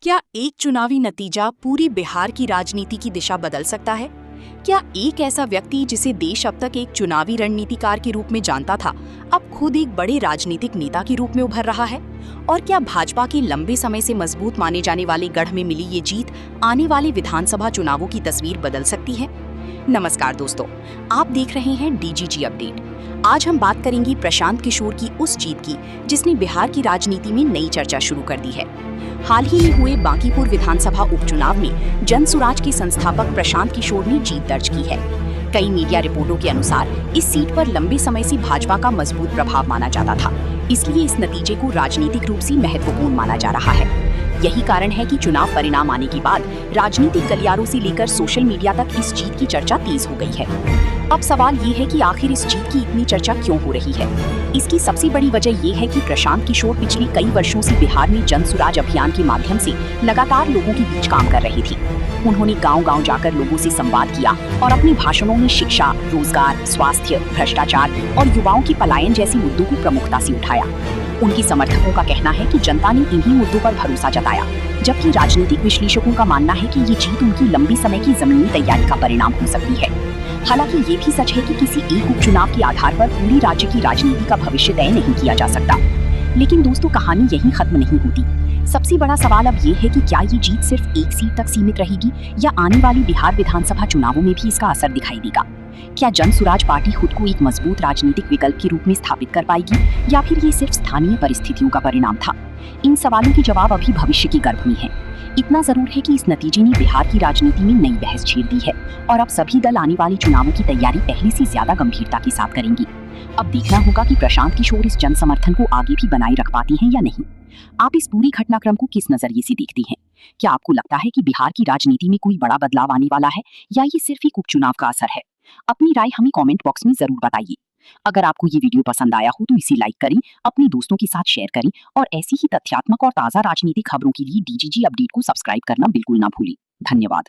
क्या एक चुनावी नतीजा पूरी बिहार की राजनीति की दिशा बदल सकता है? क्या एक ऐसा व्यक्ति जिसे देश अब तक एक चुनावी रणनीतिकार के रूप में जानता था, अब खुद एक बड़े राजनीतिक नेता के रूप में उभर रहा है? और क्या भाजपा के लंबे समय से मजबूत माने जाने वाले गढ़ में मिली ये जीत आने वाले विधानसभा चुनावों की तस्वीर बदल सकती है? नमस्कार दोस्तों, आप देख रहे हैं डीजीजी अपडेट। आज हम बात करेंगे प्रशांत किशोर की उस जीत की जिसने बिहार की राजनीति में नई चर्चा शुरू कर दी है। हाल ही में हुए बांकीपुर विधानसभा उपचुनाव में जनसुराज के संस्थापक प्रशांत किशोर ने जीत दर्ज की है। कई मीडिया रिपोर्टों के अनुसार इस सीट पर लंबे समय से भाजपा का मजबूत प्रभाव माना जाता था, इसलिए इस नतीजे को राजनीतिक रूप से महत्वपूर्ण माना जा रहा है। यही कारण है कि चुनाव परिणाम आने के बाद राजनीतिक गलियारों से लेकर सोशल मीडिया तक इस जीत की चर्चा तेज हो गई है। अब सवाल ये है कि आखिर इस जीत की इतनी चर्चा क्यों हो रही है? इसकी सबसे बड़ी वजह ये है कि प्रशांत किशोर पिछले कई वर्षों से बिहार में जनसुराज अभियान के माध्यम से लगातार लोगों के बीच काम कर रही थी। उन्होंने गांव-गांव जाकर लोगों से संवाद किया और अपने भाषणों में शिक्षा, रोजगार, स्वास्थ्य, भ्रष्टाचार और युवाओं की पलायन जैसे मुद्दों को प्रमुखता से उठाया। उनके समर्थकों का कहना है कि जनता ने इन्हीं मुद्दों पर भरोसा जताया, जबकि राजनीतिक विश्लेषकों का मानना है कि ये जीत उनकी लंबी समय की जमीनी तैयारी का परिणाम हो सकती है। हालांकि ये भी सच है कि किसी एक उपचुनाव के आधार पर पूरी राज्य की राजनीति का भविष्य तय नहीं किया जा सकता। लेकिन दोस्तों, कहानी यहीं खत्म नहीं होती। सबसे बड़ा सवाल अब ये है कि क्या ये जीत सिर्फ एक सीट तक सीमित रहेगी या आने वाली बिहार विधानसभा चुनावों में भी इसका असर दिखाई देगा? क्या जनसुराज पार्टी खुद को एक मजबूत राजनीतिक विकल्प के रूप में स्थापित कर पाएगी या फिर ये सिर्फ स्थानीय परिस्थितियों का परिणाम था? इन सवालों के जवाब अभी भविष्य के गर्भ में है। इतना जरूर है कि इस नतीजे ने बिहार की राजनीति में नई बहस छेड़ दी है और अब सभी दल आने वाले चुनावों की तैयारी पहले से ज्यादा गंभीरता के साथ करेंगी। अब देखना होगा कि प्रशांत किशोर इस जन समर्थन को आगे भी बनाए रख पाती हैं या नहीं। आप इस पूरी घटनाक्रम को किस नजरिए से देखती हैं? क्या आपको लगता है कि बिहार की राजनीति में कोई बड़ा बदलाव आने वाला है या ये सिर्फ एक उपचुनाव का असर है? अपनी राय हमें कमेंट बॉक्स में जरूर बताइए। अगर आपको ये वीडियो पसंद आया हो तो इसे लाइक करें, अपने दोस्तों के साथ शेयर करें और ऐसी ही तथ्यात्मक और ताज़ा राजनीतिक खबरों के लिए डीजीजी अपडेट को सब्सक्राइब करना बिल्कुल ना भूलें। धन्यवाद।